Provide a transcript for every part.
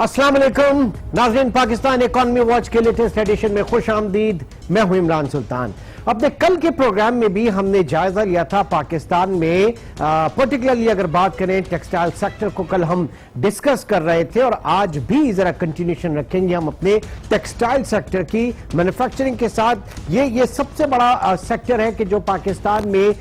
अस्सलाम वालेकुम नाज़रीन, पाकिस्तान इकॉनमी वॉच के लेटेस्ट एडिशन में खुश आमदीद। मैं हूं इमरान सुल्तान। अपने कल के प्रोग्राम में भी हमने जायजा लिया था पाकिस्तान में, पर्टिकुलरली अगर बात करें टेक्सटाइल सेक्टर को कल हम डिस्कस कर रहे थे और आज भी जरा कंटिन्यूशन रखेंगे हम अपने टेक्सटाइल सेक्टर की। मैन्युफैक्चरिंग के साथ ये सबसे बड़ा सेक्टर है कि जो पाकिस्तान में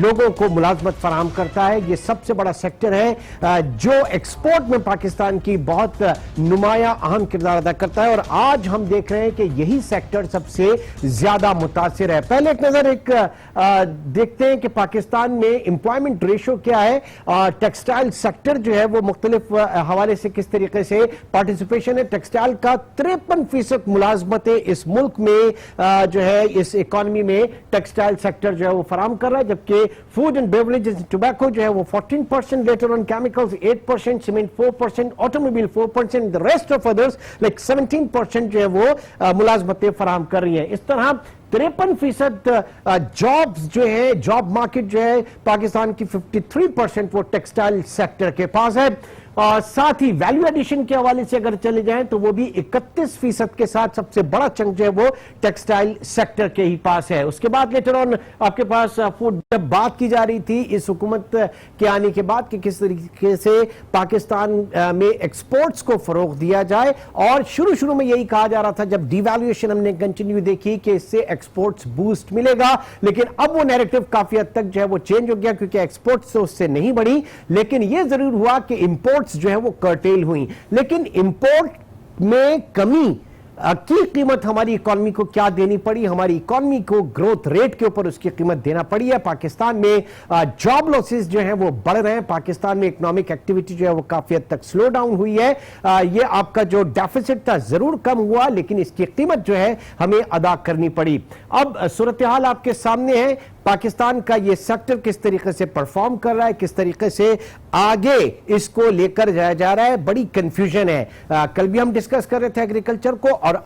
लोगों को मुलाजमत फराहम करता है। ये सबसे बड़ा सेक्टर है जो एक्सपोर्ट में पाकिस्तान की बहुत नुमाया अहम किरदार अदा करता है और आज हम देख रहे हैं कि यही सेक्टर सबसे ज्यादा मुतासिर है। पहले एक नजर देखते हैं कि पाकिस्तान में एम्प्लॉयमेंट रेशो क्या है, टेक्सटाइल सेक्टर जो है वो मुख्तलिफ हवाले से किस तरीके से पार्टिसिपेशन है। टेक्सटाइल का 53% मुलाजमतें इस मुल्क में जो है इस इकॉनमी में टेक्सटाइल सेक्टर जो है वो फराम कर रहा है, जबकि फूड एंड बेवरेजेस टोबैको जो है वो 14%, later on chemicals 8%, cement 4%, automobile 4%, the rest of others like 17% जो है वो मुलाजमतें फराम कर रही है। इस तरह 53% जॉब्स जो है, जॉब मार्केट जो है पाकिस्तान की 53% वो टेक्सटाइल सेक्टर के पास है। और साथ ही वैल्यू एडिशन के हवाले से अगर चले जाएं तो वो भी 31% के साथ सबसे बड़ा चंक जो है वो टेक्सटाइल सेक्टर के ही पास है। उसके बाद लेटर ऑन आपके पास फूड, जब बात की जा रही थी इस हुकूमत के आने के बाद कि किस तरीके से पाकिस्तान में एक्सपोर्ट्स को फरोग दिया जाए, और शुरू में यही कहा जा रहा था जब डिवैल्यूएशन हमने कंटिन्यू देखी कि इससे एक्सपोर्ट्स बूस्ट मिलेगा, लेकिन अब वो नैरेटिव काफी हद तक जो है वो चेंज हो गया क्योंकि एक्सपोर्ट्स तो उससे नहीं बढ़ी, लेकिन यह जरूर हुआ कि इंपोर्ट्स जो है वो कर्टेल हुई। लेकिन इंपोर्ट में कमी की कीमत हमारी इकॉनमी को क्या देनी पड़ी? हमारी इकॉनमी को ग्रोथ रेट के ऊपर उसकी कीमत देना पड़ी है। पाकिस्तान में जॉब लॉसेस जो हैं वो बढ़ रहे हैं, पाकिस्तान में इकोनॉमिक एक्टिविटी जो है वो काफी हद तक स्लो डाउन हुई है। ये आपका जो डेफिसिट था जरूर कम हुआ, लेकिन इसकी कीमत जो है हमें अदा करनी पड़ी। अब सूरत हाल आपके सामने है, पाकिस्तान का ये सेक्टर किस तरीके से परफॉर्म कर रहा है, किस तरीके से आगे इसको लेकर जाया जा रहा है, बड़ी कंफ्यूजन है। कल भी हम डिस्कस कर रहे थे एग्रीकल्चर को और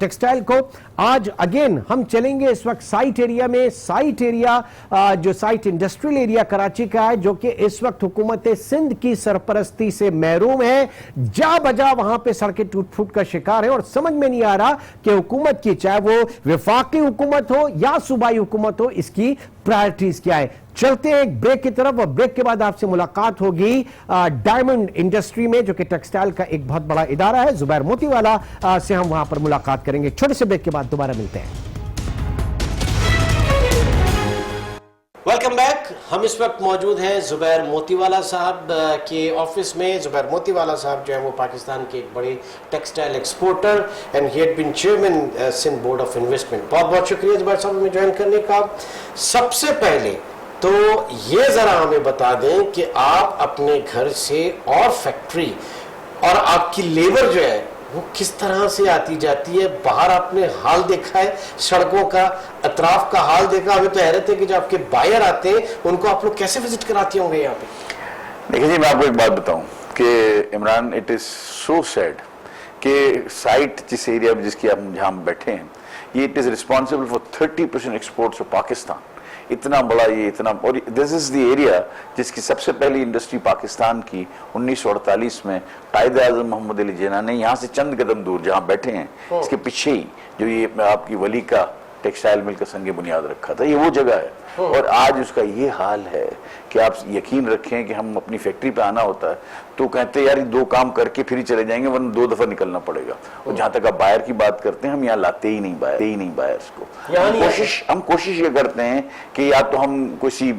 टेक्सटाइल को। आज अगेन हम चलेंगे इस वक्त साइट एरिया में। साइट एरिया जो साइट इंडस्ट्रियल एरिया कराची का है, जो कि इस वक्त हुकूमत सिंध की सरपरस्ती से महरूम है। जा बजा वहां पे सड़कें टूट फूट का शिकार है और समझ में नहीं आ रहा कि हुकूमत की, चाहे वो विफाकी हुकूमत हो या सूबाई हुकूमत हो, इसकी प्रायोरिटीज क्या है। चलते हैं एक ब्रेक की तरफ और ब्रेक के बाद आपसे मुलाकात होगी डायमंड इंडस्ट्री में, जो कि टेक्सटाइल का एक बहुत बड़ा इदारा है, जुबैर मोतीवाला से हम वहां पर मुलाकात करेंगे। छोटे से ब्रेक के बाद दोबारा मिलते हैं। Welcome back. हम इस वक्त मौजूद हैं जुबैर मोतीवाला साहब के ऑफिस में। जुबैर मोतीवाला साहब जो है वो पाकिस्तान के एक बड़े textile exporter and he had been chairman Sindh board of investment. बहुत बहुत शुक्रिया जुबैर साहब में ज्वाइन करने का। सबसे पहले तो ये जरा हमें बता दें कि आप अपने घर से और फैक्ट्री और आपकी लेबर जो है वो किस तरह से आती जाती है। बाहर आपने हाल देखा है सड़कों का, अतराफ का हाल देखा। हमें तो हैरत है कि जो आपके बायर आते हैं उनको आप लोग कैसे विजिट कराते होंगे यहाँ पे? देखिए जी, मैं आपको एक बात बताऊं कि Imran, it is so sad कि साइट जिस एरिया में जिसकी आप जहाँ बैठे हैं, ये it is responsible for 30% exports of Pakistan. इतना बड़ा ये, इतना, और दिस इज द एरिया जिसकी सबसे पहली इंडस्ट्री पाकिस्तान की 1948 में कायद आजम मोहम्मद अली जिन्ना ने यहाँ से चंद कदम दूर जहाँ बैठे हैं, इसके पीछे ही जो ये आपकी वली का टेक्सटाइल मिल का संग बुनियाद रखा था, ये वो जगह है। और आज उसका ये हाल है कि आप यकीन रखें कि हम अपनी फैक्ट्री पे आना होता है तो कहते हैं यार 2 काम करके फिर ही चले जाएंगे, वरना 2 दफा निकलना पड़ेगा। और जहां तक आप बायर की बात करते हैं, हम यहाँ लाते ही नहीं बायर्स को। हम कोशिश ये करते हैं कि या तो हम किसी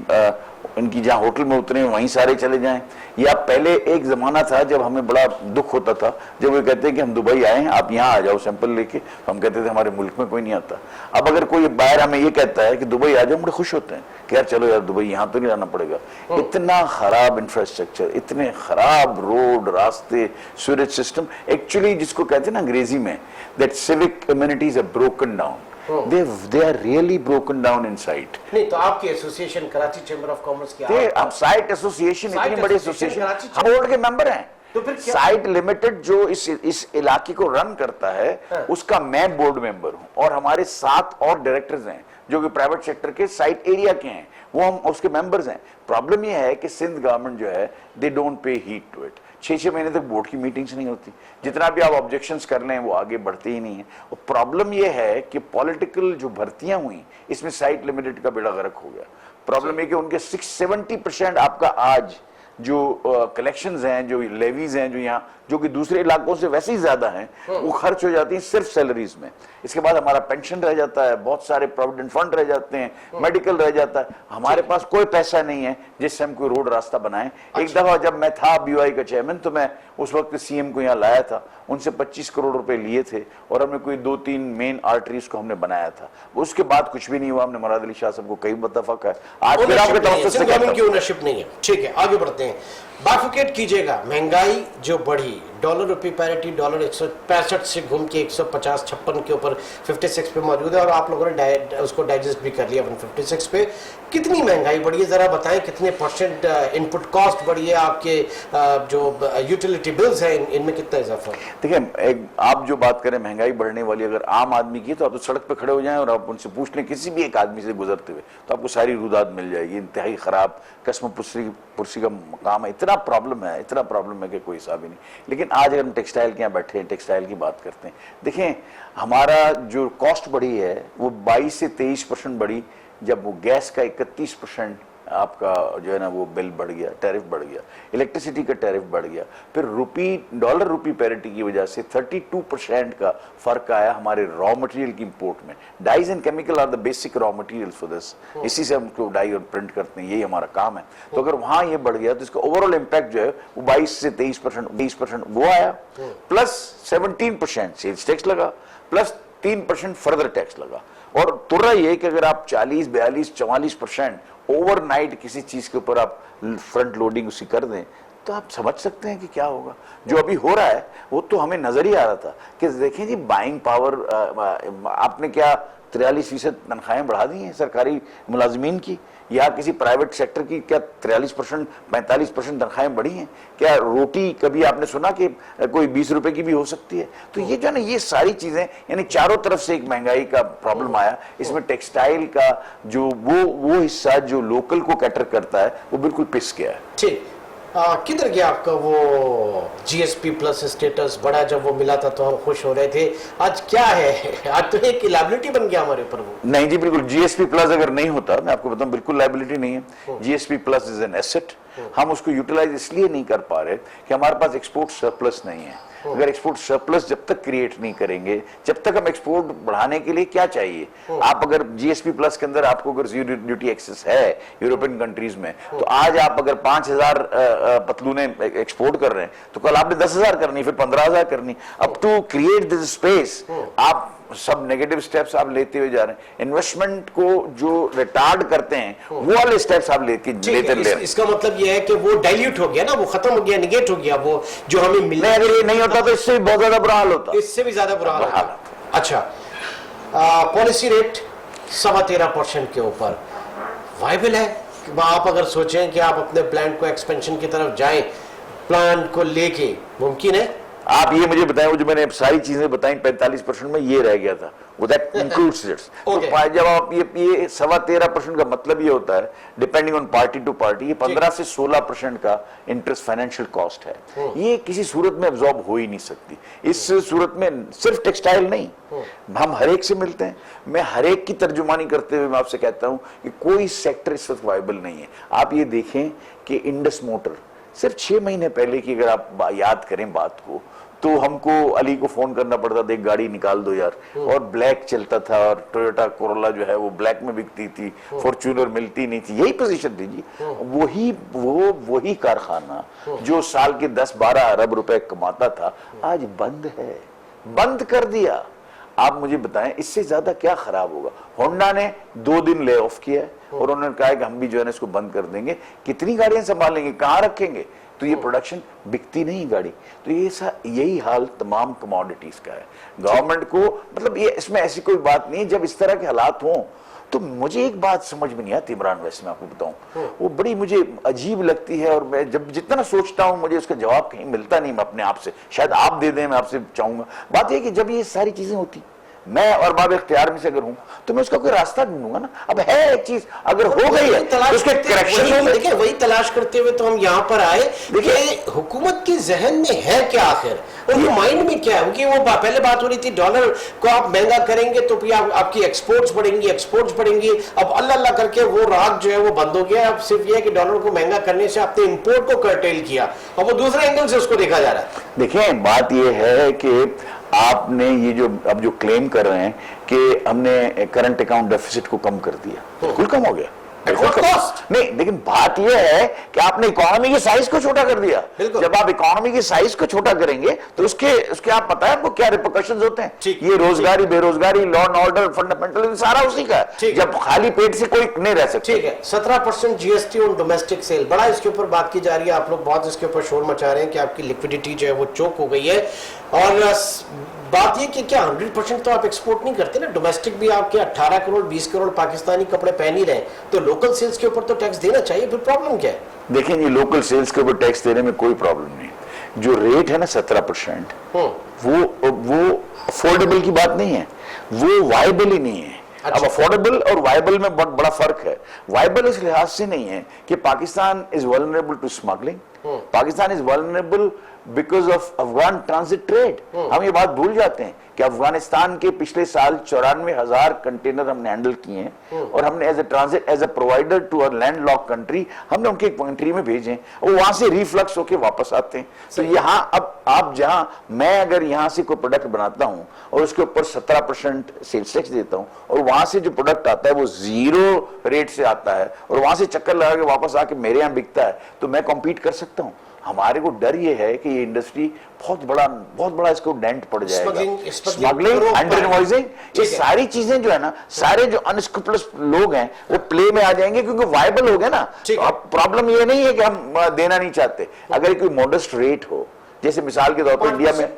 इनकी जहाँ होटल में उतरे वहीं सारे चले जाएं, या पहले एक जमाना था जब हमें बड़ा दुख होता था जब वो कहते हैं कि हम दुबई आए हैं, आप यहाँ आ जाओ सैंपल लेके। हम कहते थे हमारे मुल्क में कोई नहीं आता। अब अगर कोई बाहर हमें ये कहता है कि दुबई आ जाओ, बड़े खुश होते हैं कि यार चलो यार दुबई, यहाँ तो नहीं आना पड़ेगा। इतना खराब इंफ्रास्ट्रक्चर, इतने खराब रोड, रास्ते, सीवरेज सिस्टम, एक्चुअली जिसको कहते हैं ना अंग्रेजी में, that civic communities are broken down. They are really broken down inside. नहीं तो आपकी association Karachi chamber of commerce की आप साइट एसोसिएशन, इतनी बड़ी एसोसिएशन, हम बोर्ड के मेंबर हैं। तो फिर साइट लिमिटेड जो इस इलाके को रन करता है, उसका मैं बोर्ड मेंबर हूं और हमारे 7 और डायरेक्टर्स हैं जो कि प्राइवेट सेक्टर के साइट एरिया के हैं, वो हम उसके मेंबर्स हैं। प्रॉब्लम ये है कि सिंध गवर्नमेंट जो है they don't pay heed to it. 6-6 महीने तक बोर्ड की मीटिंग्स नहीं होती, जितना भी आप ऑब्जेक्शंस कर लें वो आगे बढ़ते ही नहीं है। और प्रॉब्लम ये है कि पॉलिटिकल जो भर्तियां हुई इसमें साइट लिमिटेड का बेड़ा गर्क हो गया। प्रॉब्लम ये कि उनके 670% आपका आज जो कलेक्शंस हैं, जो लेवीज हैं, जो यहाँ जो कि दूसरे इलाकों से वैसे ही ज्यादा हैं, वो खर्च हो जाती हैं सिर्फ सैलरीज में। इसके बाद हमारा पेंशन रह जाता है, बहुत सारे प्रोविडेंट फंड रह जाते हैं, मेडिकल रह जाता है, हमारे पास कोई पैसा नहीं है जिससे हम कोई रोड रास्ता बनाएं। एक दफा जब मैं था BOI का चेयरमैन तो मैं उस वक्त CM को यहाँ लाया था, उनसे 25 करोड़ रुपए लिए थे और हमने कोई 2-3 मेन आर्टरीज को हमने बनाया था। उसके बाद कुछ भी नहीं हुआ। हमने मुराद अली शाह साहब को कई दफा कहा, आज फिर आपके तवज्जो से कहता हूं ओनरशिप नहीं है। ठीक है, आगे बढ़ते हैं। बाइफरकेट कीजिएगा, महंगाई जो बढ़ी, डॉलर रुपये पैरिटी डॉलर 165 से घूम के 150-56 के ऊपर 56 पे मौजूद है और आप लोगों ने उसको डाइजेस्ट भी कर लिया 156 पे। कितनी महंगाई बढ़ी है जरा बताएं, कितने परसेंट इनपुट कॉस्ट बढ़ी है, आपके जो यूटिलिटी बिल्स हैं इनमें कितना इजाफा? देखिए, आप जो बात करें महंगाई बढ़ने वाली, अगर आम आदमी की तो आप तो सड़क पे खड़े हो जाएं और आप उनसे पूछ लें किसी भी एक आदमी से गुजरते हुए तो आपको सारी रुदात मिल जाएगी। इंतहाई खराब कसम पुरसी का मकाम है, इतना प्रॉब्लम है कि कोई हिसाब ही नहीं। लेकिन आज अगर हम टेक्सटाइल के यहाँ बैठे हैं, टेक्सटाइल की बात करते हैं, देखें हमारा जो कॉस्ट बढ़ी है वो 22 से 23% बढ़ी, जब वो गैस का 31% आपका जो है ना वो बिल बढ़ गया, टैरिफ बढ़ गया, इलेक्ट्रिसिटी का टैरिफ बढ़ गया, फिर डॉलर रुपी पैरिटी की वजह से 32% का फर्क आया हमारे रॉ मटेरियल की इंपोर्ट में। Dyes and chemical are the basic raw material for this, इसी से हम डाई और प्रिंट करते हैं, यही हमारा काम है। तो अगर वहां ये बढ़ गया तो इसका ओवरऑल इम्पैक्ट जो है वो 22 से 23% वो आया, प्लस 17% सेल्स टैक्स लगा, प्लस 3% फर्दर टैक्स लगा। और तुर्रा ये कि अगर आप 40, 42, 44% ओवरनाइट किसी चीज के ऊपर आप फ्रंट लोडिंग उसी कर दें तो आप समझ सकते हैं कि क्या होगा। जो अभी हो रहा है वो तो हमें नजर ही आ रहा था कि देखें जी, बाइंग पावर आपने क्या 43% तनख्वाहें बढ़ा दी हैं सरकारी मुलाजमीन की, या किसी प्राइवेट सेक्टर की क्या 43%, 45% तनख्वाहें बढ़ी हैं? क्या रोटी कभी आपने सुना कि कोई 20 रुपए की भी हो सकती है? तो ये जो ना, ये सारी चीजें यानी चारों तरफ से एक महंगाई का प्रॉब्लम आया। इसमें टेक्सटाइल का जो वो हिस्सा जो लोकल को कैटर करता है वो बिल्कुल पिस गया है। ठीक, किधर गया आपका वो GSP प्लस स्टेटस? बड़ा जब वो मिला था तो हम खुश हो रहे थे, आज क्या है? आज तो एक लायबिलिटी बन गया हमारे ऊपर वो। नहीं जी, बिल्कुल GSP प्लस अगर नहीं होता, मैं आपको बताऊं, बिल्कुल लायबिलिटी नहीं है। GSP plus is an asset. हम उसको यूटिलाइज इसलिए नहीं कर पा रहे कि हमारे पास एक्सपोर्ट सरप्लस नहीं है। अगर एक्सपोर्ट सरप्लस जब तक क्रिएट नहीं करेंगे, जब तक हम एक्सपोर्ट बढ़ाने के लिए क्या चाहिए, आप अगर GSP प्लस के अंदर आपको अगर जीरो ड्यूटी एक्सेस है यूरोपियन कंट्रीज में, तो आज आप अगर 5000 पतलूने एक्सपोर्ट कर रहे हैं तो कल आपने 10,000 करनी, फिर 15,000 करनी। अब टू क्रिएट दिस स्पेस आप सब नेगेटिव स्टेप्स आप लेते हुए जा रहे हैं। इन्वेस्टमेंट को जो रिटार्ड करते हैं वो वाले स्टेप्स आप लेते इसका मतलब ये है कि वो डाइल्यूट हो गया ना, वो खत्म हो गया, निगेट हो गया वो जो हमें मिलना। अगर ये नहीं होता तो इससे भी बहुत ज्यादा बुरा हाल होता, इससे भी ज्यादा बुरा हाल होता। अच्छा, पॉलिसी रेट 13.25% के ऊपर वायबल है? आप अगर सोचें कि आप अपने प्लांट को एक्सपेंशन की तरफ जाएं, प्लांट को लेके, मुमकिन है? आप ये मुझे बताएं, वो जो मैंने सारी चीजें बताई 45% में ये रह गया था, वो दैट इंक्लूड्स इट्स। तो जब आप ये 13.25% का मतलब ये होता है, depending on party to party, ये 15 से 16% का इंटरेस्ट फाइनेंशियल कॉस्ट है। ये किसी सूरत में एब्जॉर्ब हो ही नहीं सकती। इस सूरत में सिर्फ टेक्सटाइल नहीं, हम हर एक से मिलते हैं। मैं हर एक की तर्जुमानी करते हुए मैं आपसे कहता हूं कि कोई सेक्टर इस वक्त वायबल नहीं है। आप ये देखें कि इंडस मोटर सिर्फ 6 महीने पहले की अगर आप याद करें बात को, तो हमको अली को फोन करना पड़ता था, एक गाड़ी निकाल दो यार, और ब्लैक चलता था, और टोयोटा कोरोला जो है वो ब्लैक में बिकती थी, फॉर्च्यूनर मिलती नहीं थी, यही पोजीशन थी जी। वही कारखाना जो साल के 10-12 अरब रुपए कमाता था आज बंद है, बंद कर दिया। आप मुझे बताएं इससे ज्यादा क्या खराब होगा? होंडा ने 2 दिन ले ऑफ किया है और उन्होंने कहा है कि हम भी जो है इसको बंद कर देंगे। कितनी गाड़ियां संभालेंगे, कहां रखेंगे? तो ये प्रोडक्शन बिकती नहीं गाड़ी। तो यही हाल तमाम कमोडिटीज का है। गवर्नमेंट को मतलब ये इसमें ऐसी कोई बात नहीं, जब इस तरह के हालात हों तो मुझे एक बात समझ में नहीं आती इमरान, वैसे मैं आपको बताऊं, वो बड़ी मुझे अजीब लगती है, और मैं जब जितना सोचता हूं मुझे उसका जवाब कहीं मिलता नहीं। मैं अपने आप से, शायद आप दे दें, मैं आपसे चाहूंगा। बात यह कि जब ये सारी चीजें होती, मैं और बाब इख्तियार में से अगर हूं तो मैं उसका कोई रास्ता ढूंढूंगा ना। अब है एक चीज अगर हो गई है तो उसके करेक्शन में, देखिए वही तलाश करते हुए तो हम यहाँ पर आए। देखिए हुकूमत के जहन में है क्या आखिर, उनके माइंड में क्या है? क्योंकि वो पहले बात हो रही थी डॉलर को आप महंगा करेंगे तो फिर आपकी एक्सपोर्ट्स बढ़ेंगी। अब अल्लाह अल्लाह करके वो राग जो है वो बंद हो गया। अब सिर्फ ये है कि डॉलर को महंगा करने से आपने इंपोर्ट को कर्टेल किया और वो दूसरे एंगल से उसको देखा जा रहा है। देखिए बात ये है कि आपने ये जो अब जो क्लेम कर रहे हैं कि हमने करंट अकाउंट डेफिसिट को कम कर दिया, बिल्कुल कम हो गया। नहीं, लेकिन बात यह है कि आपने इकोनॉमी की साइज को छोटा कर दिया। जब आप इकोनॉमी की साइज को छोटा करेंगे तो उसके आप पता है आपको क्या रिपरकशंस होते हैं। ये रोजगारी, बेरोजगारी, लॉ एंड ऑर्डर, फंडामेंटल, सारा उसी का है। जब खाली पेट से कोई नहीं रह सकता। ठीक है, 17% जीएसटी ऑन डोमेस्टिक सेल, बड़ा इसके ऊपर बात की जा रही है। आप लोग बहुत इसके ऊपर शोर मचा रहे हैं कि आपकी लिक्विडिटी जो है वो चोक हो गई है। और बात ये कि क्या 100% तो आप एक्सपोर्ट नहीं करते ना, डोमेस्टिक भी आपके 18 करोड़ 20 करोड़ पाकिस्तानी कपड़े पहन ही रहे, तो लोकल सेल्स के ऊपर तो टैक्स देना चाहिए। फिर प्रॉब्लम क्या है? देखिए ये लोकल सेल्स के ऊपर टैक्स देने में कोई प्रॉब्लम नहीं। जो रेट है ना 17%, वो अफोर्डेबल की बात नहीं है, वो वायबल ही नहीं है। अब अफोर्डेबल और वायबल में बहुत बड़ा फर्क है। वायबल इस लिहाज से नहीं है कि Pakistan is vulnerable to smuggling, Pakistan is vulnerable because of Afghan transit trade. हम ये बात भूल जाते हैं कि अफगानिस्तान के पिछले साल 94,000 कंटेनर हमने हैंडल किए हैं और हमने as a transit, as a provider to a land lock country, हमने उनके कंट्री में भेजे, वो वहां से रिफ्लक्स होके वापस आते हैं। तो यहाँ अब आप जहां, मैं अगर यहाँ से कोई प्रोडक्ट बनाता हूं और उसके ऊपर 17% सेल्स टैक्स देता हूं और वहां से जो प्रोडक्ट आता है वो 0 रेट से आता है और वहां से चक्कर लगा के वापस आके मेरे यहाँ बिकता है, तो मैं कॉम्पीट कर सकता हूं। हमारे को डर ये है कि ये इंडस्ट्री बहुत बड़ा इसको डेंट पड़ जाएगा। स्मगलिंग, अंडर इनवॉइसिंग, ये सारी चीजें जो है ना, सारे जो अनस्क्रूपुलस लोग हैं वो प्ले में आ जाएंगे क्योंकि वायबल हो गए ना। अब प्रॉब्लम ये नहीं है कि हम देना नहीं चाहते। अगर कोई मॉडेस्ट रेट हो, जैसे मिसाल के तौर पर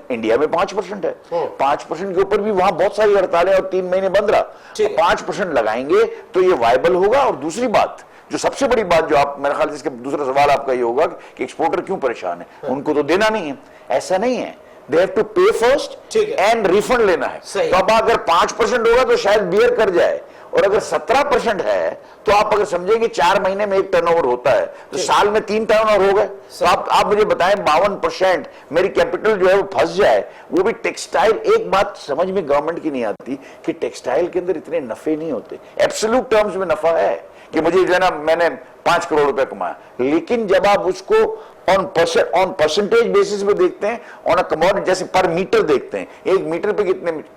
इंडिया में 5% है, 5% के ऊपर भी वहां बहुत सारी हड़तालें और 3 महीने बंद रहा, 5% लगाएंगे तो ये वायबल होगा। और दूसरी बात, जो सबसे बड़ी बात जो आप, मेरे ख्याल से इसके दूसरा सवाल आपका ये होगा कि एक्सपोर्टर क्यों परेशान है, उनको तो देना नहीं है। ऐसा नहीं है, दे हैव टू पे फर्स्ट एंड रिफंड लेना है। तो अब अगर 5% होगा तो शायद बियर कर जाए, और अगर 17% है तो आप अगर समझेंगे 4 महीने में एक टर्नओवर होता है तो साल में 3 टर्नओवर हो गए। तो आप मुझे बताएं 52% मेरी कैपिटल जो है वो फंस जाए, वो भी टेक्सटाइल। एक बात समझ में गवर्नमेंट की नहीं आती कि टेक्सटाइल के अंदर इतने नफे नहीं होते। एब्सोल्यूट टर्म्स में नफा है कि मुझे जो है ना, मैंने 5 करोड़ रुपए कमाया, लेकिन जब आप उसको ऑन परसेंटेज बेसिस पे देखते हैं, ऑन अ कमोडिटी जैसे पर मीटर देखते हैं, 1 मीटर पे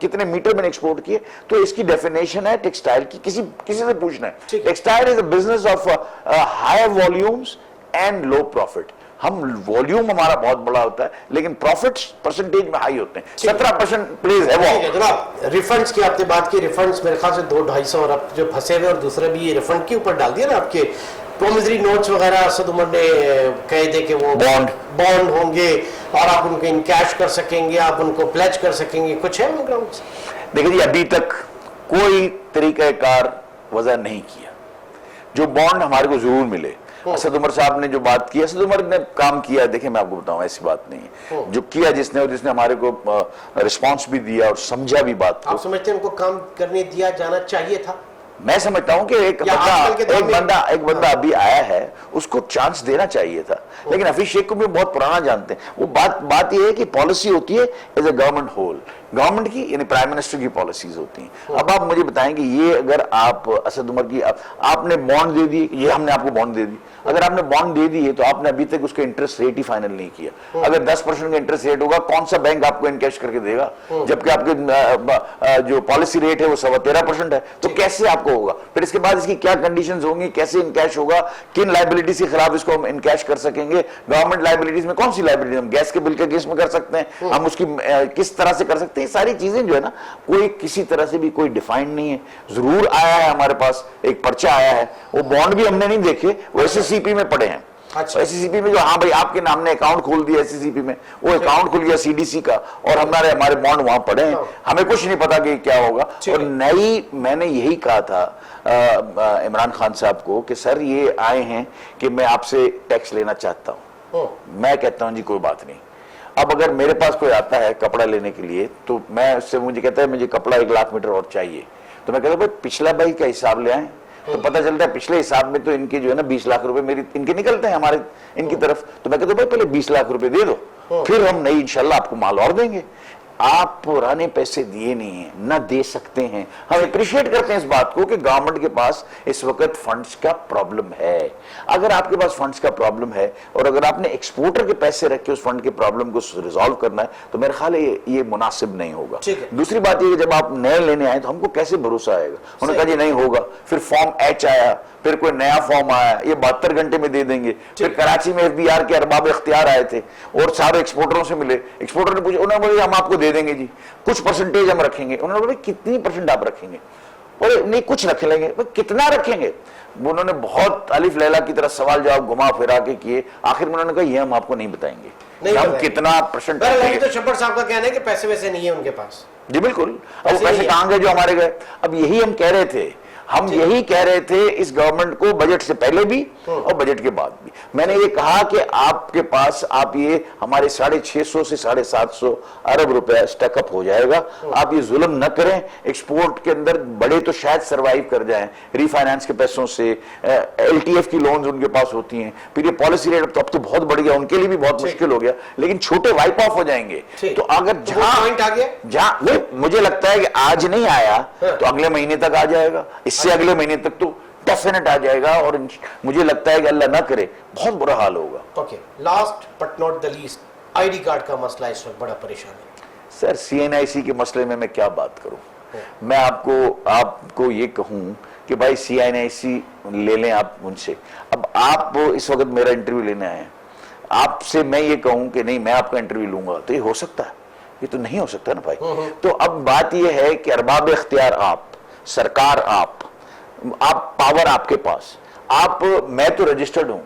कितने मीटर मैंने एक्सपोर्ट किए, तो इसकी डेफिनेशन है टेक्सटाइल की। किसी से पूछना है, textile is a business of higher volumes and low profit. हम वॉल्यूम हमारा बहुत बड़ा होता है लेकिन प्रॉफिट्स परसेंटेज में हाई होते हैं। 17% प्लीज है वो। जनाब रिफंड्स की आपने बात की, रिफंड्स मेरे ख्याल से 200-250 और अब जो फंसे हुए और दूसरे भी ये रिफंड के ऊपर डाल दिया ना, आपके प्रोमिसरी नोट्स वगैरह असद उमर ने कह दे कि वो बॉन्ड होंगे और आप उनको इन कैश कर सकेंगे, आप उनको प्लेज कर सकेंगे, कुछ है उन ग्राउंड्स? देखिए जी, अभी तक कोई तरीकाकार वजह नहीं किया। जो बॉन्ड हमारे को जरूर मिले, असद उमर साहब ने जो बात की, असद उमर ने काम किया, देखिए मैं आपको बताऊं ऐसी बात नहीं है। जो किया जिसने, और जिसने हमारे को रिस्पांस भी दिया और समझा भी बात को। आप समझते हैं उनको काम करने दिया जाना चाहिए था? मैं समझता हूं कि एक बंदा अभी आया है, उसको चांस देना चाहिए था। लेकिन हफीज शेख को भी बहुत पुराना जानते हैं। वो बात ये है कि पॉलिसी होती है as a government whole, government की यानी प्राइम मिनिस्टर की पॉलिसीज होती हैं। अब आप मुझे बताएं कि ये अगर आप असद उमर की आपने बॉन्ड दे दी, ये हमने आपको बॉन्ड दे दी, अगर आपने बॉन्ड दे दी है तो आपने अभी तक उसका इंटरेस्ट रेट ही फाइनल नहीं किया। अगर 10% का इंटरेस्ट रेट होगा, कौन सा बैंक आपको इनकैश करके देगा? जबकि आपके जो पॉलिसी रेट है वो 13.25% है, तो कैसे आपको होगा? फिर इसके बाद इसकी क्या कंडीशंस होंगी, कैसे इनकैश होगा, किन लाइबिलिटीज के खिलाफ इसको हम इनकैश कर सकेंगे? गवर्नमेंट लाइबिलिटीज में कौन सी लाइबिलिटी? हम गैस के बिल के केस में कर सकते हैं, हम उसकी किस तरह से कर सकते हैं? सारी चीजें जो है ना, कोई किसी तरह से भी कोई डिफाइंड नहीं है। जरूर आया है हमारे पास एक पर्चा आया है, वो बॉन्ड भी हमने नहीं देखे, वो एससीसीपी में पड़े हैं। अच्छा। एससीसीपी में जो, हाँ भाई आपके नाम ने अकाउंट खोल दिया एससीसीपी में, वो अकाउंट खुल गया सीडीसी का और हमारे बॉन्ड वहां पड़े हैं, हमें कुछ नहीं पता कि क्या होगा। और मैंने यही कहा था इमरान खान साहब को कि सर ये आए हैं कि मैं आपसे टैक्स लेना चाहता हूं। मैं कहता हूं जी कोई बात नहीं, अब अगर मेरे पास कोई आता है कपड़ा लेने के लिए, तो मैं उससे, मुझे कहता है मुझे कपड़ा 1 लाख मीटर और चाहिए, तो मैं कहता हूँ भाई पिछला भाई का हिसाब ले आए, तो पता चलता है पिछले हिसाब में तो इनके जो है ना 20 लाख रुपए मेरी इनके निकलते हैं हमारे इनकी तरफ, तो मैं कहता हूँ भाई पहले 20 लाख रुपए दे दो, फिर हम नई इंशाल्लाह आपको माल और देंगे। आप पुराने पैसे दिए नहीं है, ना दे सकते हैं। हम अप्रिशिएट करते हैं इस बात को कि गवर्नमेंट के पास इस वक्त फंड्स का प्रॉब्लम है। अगर आपके पास फंड्स का प्रॉब्लम है और अगर आपने एक्सपोर्टर के पैसे रख के उस फंड के प्रॉब्लम को रिजॉल्व करना है, तो मेरे ख्याल है ये मुनासिब नहीं होगा। दूसरी बात ये कि जब आप नए लेने आए तो हमको कैसे भरोसा आएगा, उन्होंने कहा जी नहीं होगा, फिर फॉर्म H आया, फिर कोई नया फॉर्म आया, ये 72 घंटे में दे देंगे। फिर कराची में FBR के अरबाब इख्तियार आए थे और सारे एक्सपोर्टरों से मिले, एक्सपोर्टर ने पूछा, उन्होंने बोला हम आपको दे देंगे जी, कुछ परसेंटेज हम रखेंगे। उन्होंने बोला कितनी परसेंट आप रखेंगे, बोले नहीं कुछ रख लेंगे। कितना रखेंगे, उन्होंने बहुत अलिफ लैला की तरह सवाल जवाब घुमा फिरा के किए, आखिर में उन्होंने कहा ये हम आपको नहीं बताएंगे हम कितना परसेंट। तो शब्बर साहब का कहना है कि पैसे वैसे नहीं है उनके पास। जी बिल्कुल, अब वो पैसे कहां गए जो हमारे गए। अब यही हम कह रहे थे, हम यही कह रहे थे इस गवर्नमेंट को, बजट से पहले भी और बजट के बाद भी। मैंने ये कहा कि आपके पास आप ये हमारे 650 से 750 अरब रुपए स्टकअप हो जाएगा, आप ये जुल्म न करें। एक्सपोर्ट के अंदर बड़े तो शायद सरवाइव कर जाएं रिफाइनेंस के पैसों से, LTF की लोन्स उनके पास होती हैं, फिर ये पॉलिसी रेट तो अब तो बहुत बढ़ गया, उनके लिए भी बहुत मुश्किल हो गया, लेकिन छोटे वाइप ऑफ हो जाएंगे। तो अगर जहां मुझे लगता है कि आज नहीं आया तो अगले महीने तक आ जाएगा, इससे अगले महीने तक तो डेफिनेट आ जाएगा, और मुझे लगता है कि अल्लाह ना करे बहुत बुरा हाल होगा। Okay, last but not the least, ID card का मसला इस वक्त बड़ा परेशान है सर। CNIC के मसले में मैं क्या बात करूं, मैं आपको ये कहूं कि भाई CNIC ले लें आप उनसे। अब आप इस वक्त मेरा इंटरव्यू लेने आए हैं, आपसे मैं ये कहूं कि नहीं मैं आपका इंटरव्यू लूंगा, तो ये हो सकता है? ये तो नहीं हो सकता ना भाई। तो अब बात ये है कि अरबाब इख्तियार आप, सरकार आप पावर आपके पास, मैं तो रजिस्टर्ड हूं,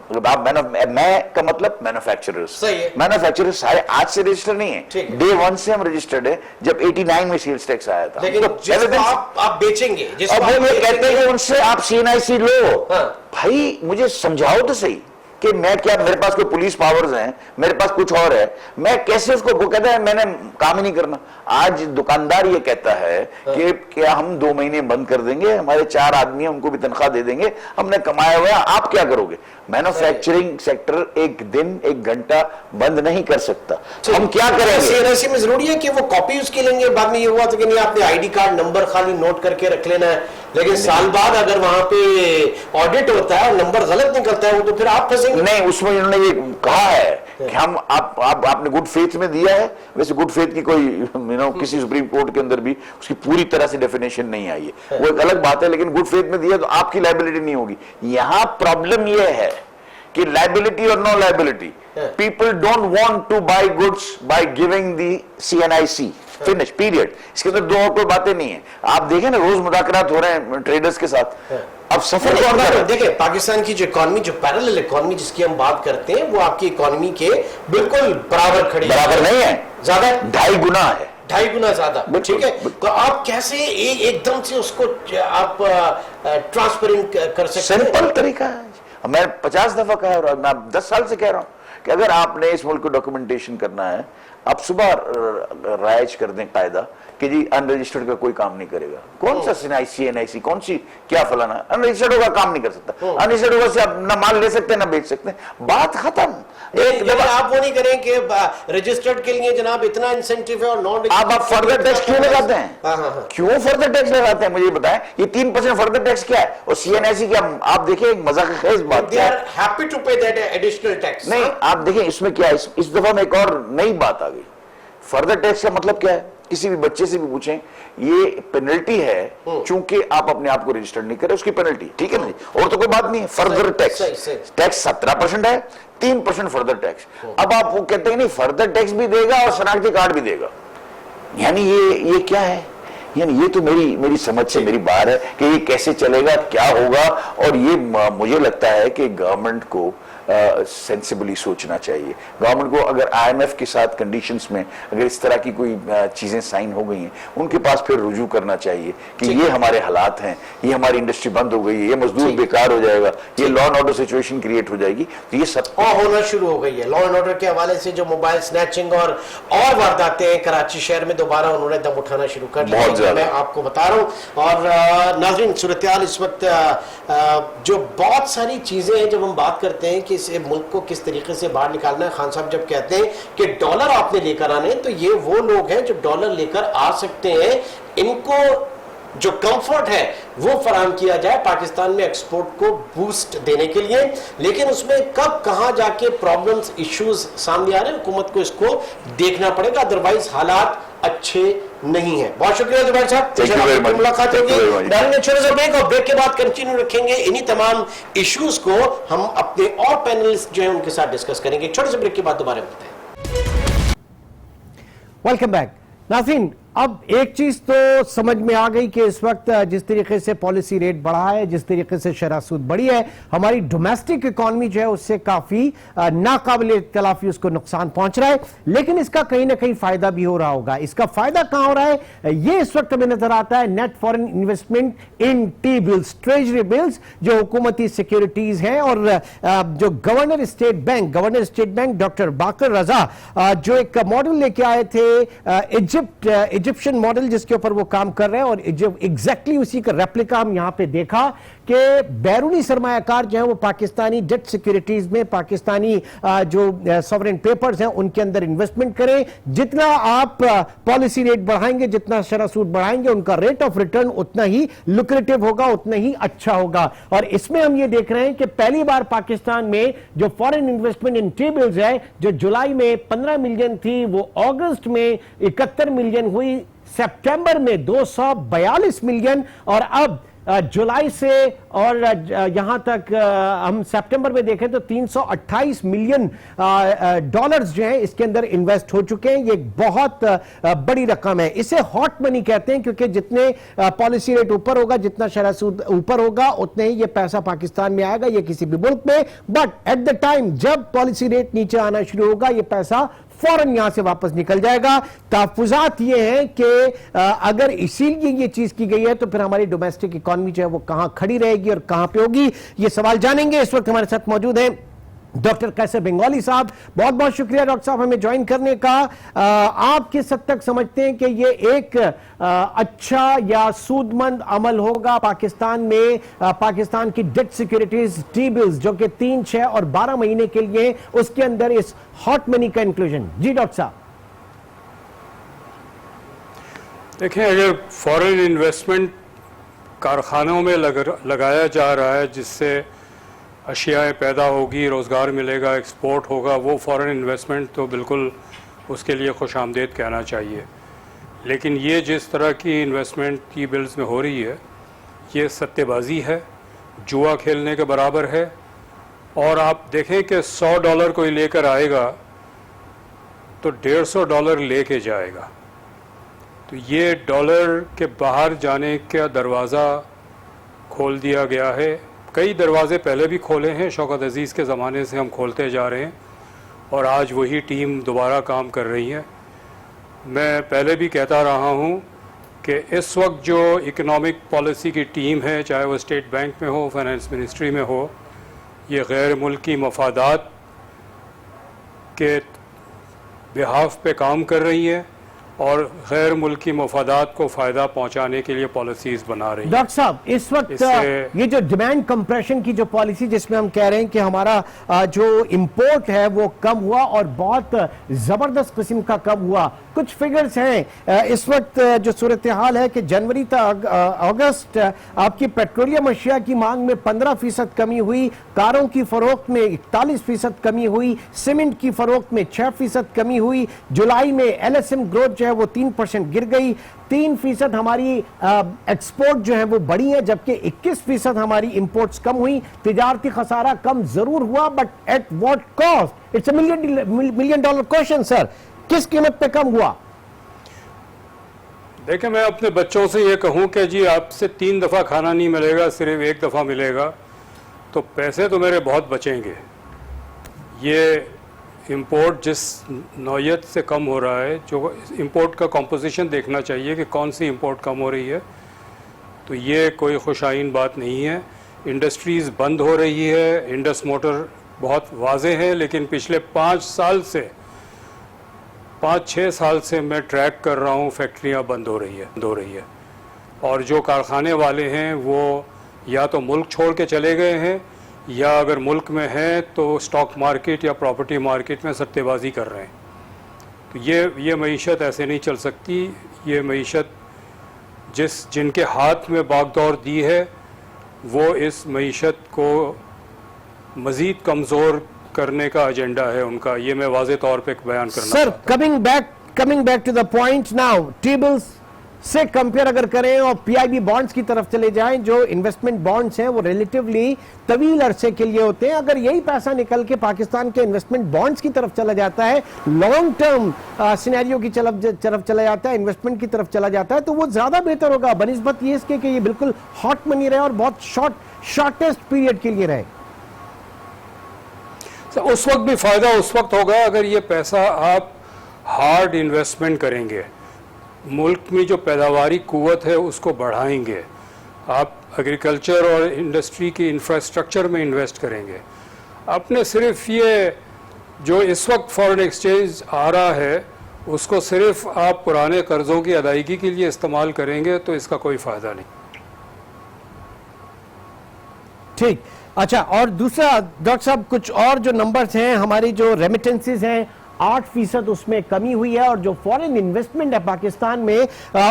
मैं का मतलब मैन्युफैक्चरर्स, मैन्युफैक्चरर्स सारे आज से रजिस्टर नहीं है, डे 1 से हम रजिस्टर्ड है, जब 89 में सेल्स टैक्स आया था। लेकिन तो आप बेचेंगे, अब वो कहते हैं कि उनसे आप CNIC लो। भाई मुझे समझाओ तो सही कि मैं क्या, मेरे पास कोई पुलिस पावर्स हैं, मेरे पास कुछ और है, मैं कैसे उसको, वो कहता है मैंने काम ही नहीं करना। आज दुकानदार ये कहता है कि क्या हम 2 महीने बंद कर देंगे, हमारे 4 आदमी हैं उनको भी तनख्वाह दे देंगे, हमने कमाया हुआ, आप क्या करोगे? मैन्युफैक्चरिंग सेक्टर 1 दिन 1 घंटा बंद नहीं कर सकता, हम क्या करेंगे? CNIC में जरूरी है कि वो कॉपी उसकी लेंगे। बाद में ये हुआ तो कि नहीं आपने आईडी कार्ड नंबर खाली नोट करके रख लेना है, लेकिन साल बाद अगर वहां पे ऑडिट होता है और नंबर गलत निकलता है, वो तो फिर आप फंसेंगे। नहीं, उसमें उन्होंने ये कहा है कि हम आपने गुड फेथ में दिया है। वैसे गुड फेथ की कोई किसी सुप्रीम कोर्ट के अंदर भी उसकी पूरी तरह से डेफिनेशन नहीं आई है, वो एक अलग बात है, लेकिन गुड फेथ में दिया तो आपकी लायबिलिटी नहीं होगी। यहां प्रॉब्लम यह है कि लायबिलिटी और no liability, people don't want to buy goods by giving the CNIC, finish period. इसके अंदर 2 और कोई बातें नहीं है। आप देखें ना, रोज मुज़ाकरात हो रहे हैं ट्रेडर्स के साथ, अब सफर कौन कर रहा है? देखिए पाकिस्तान की जो इकोनॉमी, जो पैरेलल इकोनॉमी जिसकी हम बात करते हैं, वो आपकी इकोनॉमी के बिल्कुल बराबर खड़ी, बराबर नहीं है, ज्यादा 2.5 गुना है, 2.5 गुना ज्यादा। ठीक है, तो आप कैसे एकदम से उसको आप ट्रांसपेरेंट कर सकते हैं? सिंपल तरीका है, मैं 50 दफा कह रहा हूं, मैं 10 साल से कह रहा हूं कि अगर आपने इस मुल्क को डॉक्यूमेंटेशन करना है, आप सुबह राइज कर दें कायदा कि जी अनरजिस्टर्ड का कोई काम नहीं करेगा। कौन सा CNIC, कौन सी क्या फलाना, अनरजिस्टर्ड होगा काम नहीं कर सकता, अनरजिस्टर्ड होगा से आप ना माल ले सकते ना बेच सकते, बात खत्म। एक जब आप वो नहीं करें कि रजिस्टर्ड के लिए जनाब इतना इंसेंटिव है और नॉन, आप फर्दर टैक्स क्यों लगाते हैं? क्यों फर्दर टैक्स लगाते हैं मुझे बताएं। ये 3% फर्दर टैक्स क्या है, और CNIC क्या, आप देखिए मजाक खेज बात दे आर हैप्पी टू पे दैट एडिशनल टैक्स। नहीं, आप देखिए इसमें क्या है, इस दफा में एक और नई बात आ गई। फर्दर टैक्स का मतलब क्या है, किसी भी बच्चे से भी पूछें, ये पेनल्टी है चूंकि आप अपने आप को रजिस्टर्ड नहीं करें, उसकी पेनल्टी, ठीक है ना जी, और तो कोई बात नहीं है। फर्दर टैक्स 17% है, 3% फर्दर टैक्स। अब आप वो कहते हैं नहीं फर्दर टैक्स भी देगा और शनाख्ती कार्ड भी देगा, यानी ये क्या है? यानी ये तो मेरी समझ से मेरी बात है कि ये कैसे चलेगा, क्या होगा। और ये मुझे लगता है कि गवर्नमेंट को सेंसिबली सोचना चाहिए। गवर्नमेंट को अगर IMF के साथ कंडीशंस में अगर इस तरह की कोई चीजें साइन हो गई हैं, उनके पास फिर रुजू करना चाहिए कि ये हमारे हालात हैं, ये हमारी इंडस्ट्री बंद हो गई है, ये मजदूर बेकार हो जाएगा, ये law and order situation create हो जाएगी, तो ये सब होना शुरू हो गई है। लॉ एंड ऑर्डर के हवाले से जो मोबाइल स्नैचिंग और वारदातें हैं कराची शहर में, दोबारा उन्होंने दम उठाना शुरू कर दिया, मैं आपको बता रहा हूं। और नाज़रीन, सूरत-ए-हाल इस वक्त जो बहुत सारी चीजें हैं, जब हम बात करते हैं कि इस मुल्क को किस तरीके से बाहर निकालना है, खान साहब जब कहते हैं कि डॉलर आपने लेकर आने, तो ये वो लोग हैं जो डॉलर लेकर आ सकते हैं, इनको जो कंफर्ट है वो फराहम किया जाए पाकिस्तान में एक्सपोर्ट को बूस्ट देने के लिए। लेकिन उसमें कब कहां जाके प्रॉब्लम्स, इश्यूज सामने आ रहे हैं, हुकूमत को इसको देखना पड़ेगा, अदरवाइज हालात अच्छे नहीं है। बहुत शुक्रिया जुबैर साहब, मुलाकात होगी। डालेंगे छोटे से ब्रेक, और ब्रेक के बाद कंटिन्यू रखेंगे इन्हीं तमाम इश्यूज को हम अपने और पैनलिस्ट जो है उनके साथ डिस्कस करेंगे। छोटे से ब्रेक के बाद दोबारा मिलते हैं। Welcome back. नाज़रीन, अब एक चीज तो समझ में आ गई कि इस वक्त जिस तरीके से पॉलिसी रेट बढ़ा है, जिस तरीके से शरह सूद बढ़ी है, हमारी डोमेस्टिक इकॉनमी जो है उससे काफी नाकाबिल इख्तिलाफी उसको नुकसान पहुंच रहा है। लेकिन इसका कहीं ना कहीं फायदा भी हो रहा होगा। इसका फायदा कहां हो रहा है, ये इस वक्त हमें नजर आता है नेट फॉरेन इन्वेस्टमेंट इन टी बिल्स, ट्रेजरी बिल्स, जो हुकूमती सिक्योरिटीज हैं। और जो गवर्नर स्टेट बैंक डॉक्टर बाकर रजा जो एक मॉडल लेके आए थे इजिप्शियन मॉडल, जिसके ऊपर वो काम कर रहे हैं, और एग्जैक्टली उसी का रेप्लिका हम यहां पे देखा कि बैरूनी सरमायाकार जो है वो पाकिस्तानी डेट सिक्योरिटीज में, पाकिस्तानी जो सॉवरेन पेपर्स हैं उनके अंदर इन्वेस्टमेंट करें। जितना आप पॉलिसी रेट बढ़ाएंगे, जितना शरह सूद बढ़ाएंगे, उनका रेट ऑफ रिटर्न उतना ही लुक्रेटिव होगा, उतना ही अच्छा होगा। और इसमें हम ये देख रहे हैं कि पहली बार पाकिस्तान में जो फॉरेन इन्वेस्टमेंट इन टी बिल्स है, जो जुलाई में 15 मिलियन थी, वो अगस्त में 71 मिलियन हुई, सितंबर में 242 मिलियन, और अब जुलाई से और यहां तक हम सितंबर में देखें तो 328 मिलियन डॉलर्स जो है इसके अंदर इन्वेस्ट हो चुके हैं। ये बहुत बड़ी रकम है। इसे हॉट मनी कहते हैं, क्योंकि जितने पॉलिसी रेट ऊपर होगा, जितना शरह सूद ऊपर होगा, उतने ही ये पैसा पाकिस्तान में आएगा, ये किसी भी मुल्क में। बट एट द टाइम जब पॉलिसी रेट नीचे आना शुरू होगा, ये पैसा फौरन यहां से वापस निकल जाएगा। तहफुजात ये हैं कि अगर इसीलिए ये चीज की गई है तो फिर हमारी डोमेस्टिक इकॉनमी जो है वो कहां खड़ी रहेगी और कहां पे होगी, ये सवाल जानेंगे। इस वक्त हमारे साथ मौजूद हैं डॉक्टर कैसर बंगाली साहब। बहुत बहुत शुक्रिया डॉक्टर साहब हमें ज्वाइन करने का। आप किस हद तक समझते हैं कि ये एक अच्छा या सूदमंद अमल होगा पाकिस्तान में, पाकिस्तान की डेट सिक्योरिटीज टी बिल्स जो कि 3, 6 और 12 महीने के लिए, उसके अंदर इस हॉट मनी का इंक्लूजन? जी डॉक्टर साहब। देखिए, अगर फॉरेन इन्वेस्टमेंट कारखानों में लगाया जा रहा है, जिससे अशियाएँ पैदा होगी, रोज़गार मिलेगा, एक्सपोर्ट होगा, वो फॉरेन इन्वेस्टमेंट तो बिल्कुल उसके लिए खुश आमदेद कहना चाहिए। लेकिन ये जिस तरह की इन्वेस्टमेंट टी बिल्स में हो रही है, ये सट्टेबाजी है, जुआ खेलने के बराबर है। और आप देखें कि $100 कोई लेकर आएगा तो $150 लेके जाएगा। तो ये डॉलर के बाहर जाने का दरवाज़ा खोल दिया गया है। कई दरवाजे पहले भी खोले हैं, शौकत अज़ीज़ के ज़माने से हम खोलते जा रहे हैं, और आज वही टीम दोबारा काम कर रही है। मैं पहले भी कहता रहा हूँ कि इस वक्त जो इकनॉमिक पॉलिसी की टीम है, चाहे वो स्टेट बैंक में हो, फाइनेंस मिनिस्ट्री में हो, ये गैर मुल्की मफादात के बिहाफ पे काम कर रही है और गैर मुल्की मफादात को फ़ायदा पहुँचाने के लिए पॉलिसीज़ बना रही है। डॉक्टर साहब, इस वक्त ये जो डिमांड कंप्रेशन की जो पॉलिसी, जिसमें हम कह रहे हैं कि हमारा जो इंपोर्ट है वो कम हुआ और बहुत ज़बरदस्त किस्म का कम हुआ, कुछ फिगर्स हैं इस वक्त जो सूरत हाल है कि जनवरी तक अगस्त आपकी पेट्रोलियम अशिया की मांग में 15% कमी हुई, कारों की फरोख्त में 41% कमी हुई, सीमेंट की फरोख्त में 6% कमी हुई। जुलाई में LSM ग्रोथ जो है वो 3% गिर गई। 3% हमारी एक्सपोर्ट जो है वो बढ़ी है, जबकि 21% हमारी इंपोर्ट्स कम हुई। तिजारती खसारा कम जरूर हुआ, but at what cost? It's a million dollar question sir. किस कीमत पे कम हुआ? देखिए, मैं अपने बच्चों से ये कहूँ कि जी आपसे 3 दफ़ा खाना नहीं मिलेगा, सिर्फ 1 दफ़ा मिलेगा, तो पैसे तो मेरे बहुत बचेंगे। ये इंपोर्ट जिस नौयत से कम हो रहा है, जो इंपोर्ट का कंपोजिशन देखना चाहिए कि कौन सी इंपोर्ट कम हो रही है, तो ये कोई खुशाइन बात नहीं है। इंडस्ट्रीज़ बंद हो रही है, इंडस मोटर बहुत वाज़े है, लेकिन पिछले 5-6 साल से मैं ट्रैक कर रहा हूँ, फैक्ट्रियाँ बंद हो रही है और जो कारखाने वाले हैं वो या तो मुल्क छोड़ के चले गए हैं, या अगर मुल्क में हैं तो स्टॉक मार्केट या प्रॉपर्टी मार्केट में सट्टेबाजी कर रहे हैं। तो ये मईशत ऐसे नहीं चल सकती। ये मईशत जिनके हाथ में बागडोर दी है वो इस मईशत को मज़ीद कमज़ोर करने का एजेंडा है उनका। ये मैं वाज़े तौर पे बयान करना सर, चाहता हूं। Coming back to the point now, tables से कंपेयर अगर करें और पीआईबी बॉन्ड्स की तरफ चले जाएं, जो इन्वेस्टमेंट बॉन्ड्स हैं वो रिलेटिवली तवील अरसे के लिए होते हैं। अगर यही पैसा निकल के पाकिस्तान के इन्वेस्टमेंट बॉन्ड्स की तरफ चला जाता है, लॉन्ग टर्म सिनेरियो की तरफ चला जाता है, इन्वेस्टमेंट की तरफ चला जाता है, तो वो ज्यादा बेहतर होगा बनिस्बत ये इसके कि ये बिल्कुल हॉट मनी रहे और बहुत शॉर्टेस्ट पीरियड के लिए रहे। उस वक्त भी फ़ायदा उस वक्त होगा अगर ये पैसा आप हार्ड इन्वेस्टमेंट करेंगे, मुल्क में जो पैदावारी कुव्वत है उसको बढ़ाएंगे, आप एग्रीकल्चर और इंडस्ट्री की इंफ्रास्ट्रक्चर में इन्वेस्ट करेंगे। आपने सिर्फ ये जो इस वक्त फॉरेन एक्सचेंज आ रहा है उसको सिर्फ आप पुराने कर्ज़ों की अदायगी के लिए इस्तेमाल करेंगे तो इसका कोई फ़ायदा नहीं। ठीक, अच्छा, और दूसरा डॉक्टर साहब, कुछ और जो नंबर्स हैं, हमारी जो रेमिटेंसेस हैं 8% उसमें कमी हुई है, और जो फॉरेन इन्वेस्टमेंट है पाकिस्तान में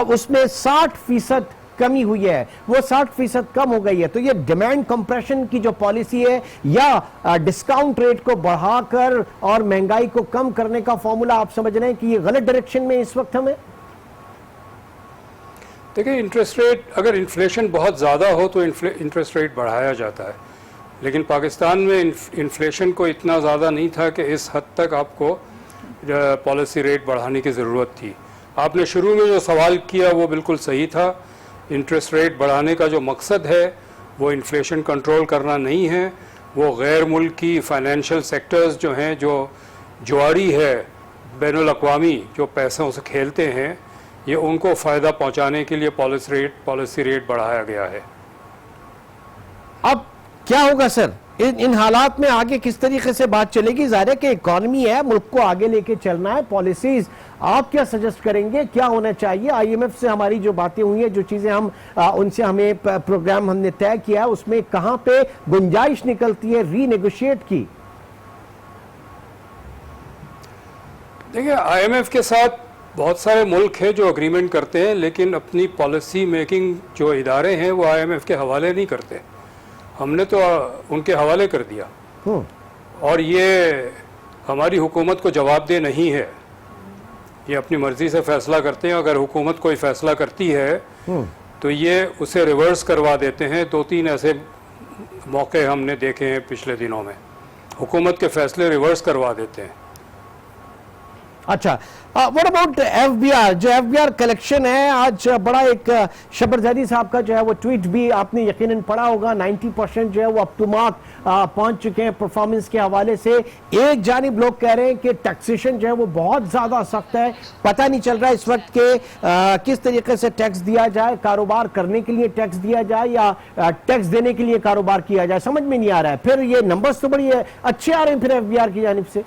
उसमें 60% कमी हुई है, वो 60% कम हो गई है। तो ये डिमांड कंप्रेशन की जो पॉलिसी है या डिस्काउंट रेट को बढ़ाकर और महंगाई को कम करने का फॉर्मूला, आप समझ रहे हैं कि ये गलत डायरेक्शन में इस वक्त हमें? देखिए, इंटरेस्ट रेट, अगर इन्फ्लेशन बहुत ज़्यादा हो तो इंटरेस्ट रेट बढ़ाया जाता है, लेकिन पाकिस्तान में इन्फ्लेशन को इतना ज़्यादा नहीं था कि इस हद तक आपको पॉलिसी रेट बढ़ाने की ज़रूरत थी। आपने शुरू में जो सवाल किया वो बिल्कुल सही था। इंटरेस्ट रेट बढ़ाने का जो मकसद है वो इन्फ्लेशन कंट्रोल करना नहीं है, वो गैर मुल्की फाइनेंशियल सेक्टर्स जो हैं, जो जुआरी है बैनुल अक़वामी जो पैसों से खेलते हैं, ये उनको फ़ायदा पहुंचाने के लिए पॉलिसी रेट बढ़ाया गया है। अब क्या होगा सर इन हालात में? आगे किस तरीके से बात चलेगी? जाहिर है कि इकॉनमी है, मुल्क को आगे लेके चलना है, पॉलिसीज आप क्या सजेस्ट करेंगे, क्या होना चाहिए? आईएमएफ से हमारी जो बातें हुई है, जो चीजें हम उनसे हमें प्रोग्राम हमने तय किया है, उसमें कहां पे गुंजाइश निकलती है रीनेगोशिएट की? देखिए, आईएमएफ के साथ बहुत सारे मुल्क हैं जो अग्रीमेंट करते हैं, लेकिन अपनी पॉलिसी मेकिंग जो इदारे हैं वो आईएमएफ के हवाले नहीं करते। हमने तो उनके हवाले कर दिया, और ये हमारी हुकूमत को जवाबदेह नहीं है। ये अपनी मर्जी से फैसला करते हैं। अगर हुकूमत कोई फैसला करती है तो ये उसे रिवर्स करवा देते हैं। 2-3 ऐसे मौके हमने देखे हैं पिछले दिनों में, हुकूमत के फैसले रिवर्स करवा देते हैं। अच्छा, व्हाट अबाउट एफबीआर? जो एफबीआर कलेक्शन है, आज बड़ा एक शबर जैदी साहब का जो है वो ट्वीट भी आपने यकीनन पढ़ा होगा, 90% जो है वो अप टू मार्क पहुंच चुके हैं परफॉर्मेंस के हवाले से। एक जानिब लोग कह रहे हैं कि टैक्सेशन जो है वो बहुत ज्यादा सख्त है, पता नहीं चल रहा है इस वक्त के किस तरीके से टैक्स दिया जाए, कारोबार करने के लिए टैक्स दिया जाए या टैक्स देने के लिए कारोबार किया जाए, समझ में नहीं आ रहा है। फिर ये नंबर्स तो बड़ी अच्छे आ रहे हैं फिर एफबीआर की जानिब से।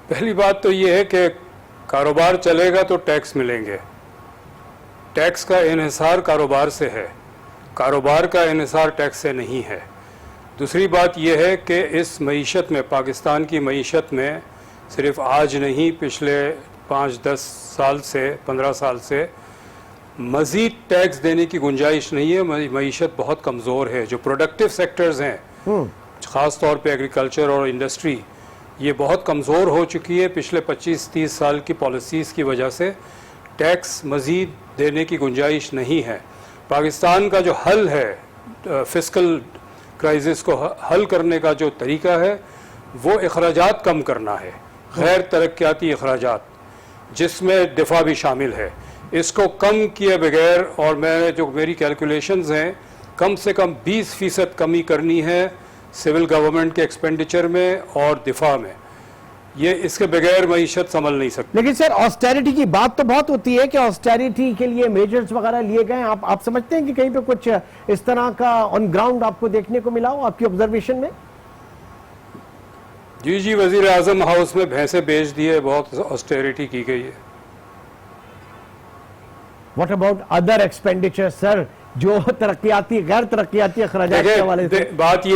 पहली बात तो ये है कि कारोबार चलेगा तो टैक्स मिलेंगे। टैक्स का इन्हिसार कारोबार से है, कारोबार का इन्हिसार टैक्स से नहीं है। दूसरी बात यह है कि इस मईशत में, पाकिस्तान की मईशत में सिर्फ आज नहीं, पिछले 5-10 साल से, 15 साल से मज़ीद टैक्स देने की गुंजाइश नहीं है। मईशत बहुत कमज़ोर है। जो प्रोडक्टिव सेक्टर्स हैं, ख़ास तौर पे एग्रीकल्चर और इंडस्ट्री, ये बहुत कमज़ोर हो चुकी है। पिछले 25-30 साल की पॉलिसीज़ की वजह से टैक्स मज़ीद देने की गुंजाइश नहीं है। पाकिस्तान का जो हल है फिस्कल क्राइसिस को हल करने का जो तरीका है वो अखराजात कम करना है, गैर तरक्याती अखराजात, जिसमें दिफा भी शामिल है। इसको कम किए बगैर, और मैं जो मेरी कैलकुलेशंस हैं, कम से कम 20% कमी करनी है सिविल गवर्नमेंट के एक्सपेंडिचर में और दिफा में। ये इसके बगैर मईशत संभल नहीं सकती। लेकिन सर ऑस्टेरिटी की बात तो बहुत होती है कि ऑस्टेरिटी के लिए मेजर्स वगैरह लिए गए। आप समझते हैं कि कहीं पे कुछ इस तरह का ऑन ग्राउंड आपको देखने को मिला हो आपकी ऑब्जर्वेशन में? जी, वजीर आजम हाउस में भैंसे बेच दिए, बहुत ऑस्टेरिटी की गई है। What about other expenditure sir, जो तरक्याती गैर तरक्याती अखराजात के हवाले से? बात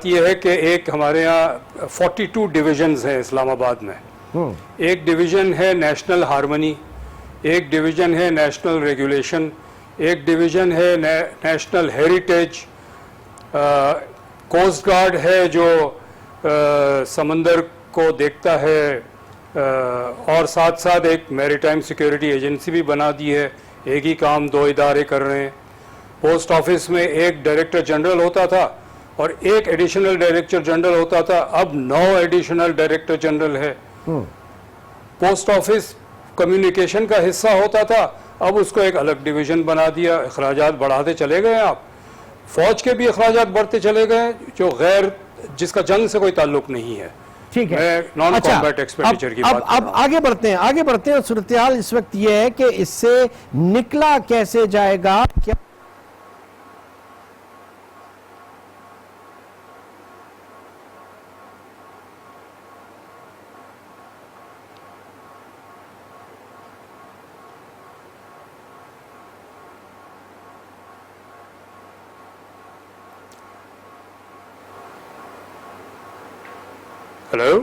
यह है कि एक हमारे यहाँ 42 डिविजन्स हैं इस्लामाबाद में। एक डिवीज़न है नेशनल हारमनी, एक डिवीज़न है नेशनल रेगुलेशन, एक डिवीज़न है नेशनल हेरिटेज, कोस्ट गार्ड है जो समंदर को देखता है, और साथ साथ एक मैरीटाइम सिक्योरिटी एजेंसी भी बना दी है। एक ही काम दो इदारे कर रहे हैं। पोस्ट ऑफिस में एक डायरेक्टर जनरल होता था और एक एडिशनल डायरेक्टर जनरल होता था, अब 9 एडिशनल डायरेक्टर जनरल है। पोस्ट ऑफिस कम्युनिकेशन का हिस्सा होता था, अब उसको एक अलग डिवीजन बना दिया। अखराजात बढ़ाते चले गए आप। फौज के भी अखराजात बढ़ते चले गए जो गैर, जिसका जंग से कोई ताल्लुक नहीं है। ठीक है, मैं नॉन कॉम्बैट एक्सपेंडिचर की बात कर रहा हूं। आगे बढ़ते हैं। सूरत हाल इस वक्त यह है कि इससे निकला कैसे जाएगा, क्या हेलो।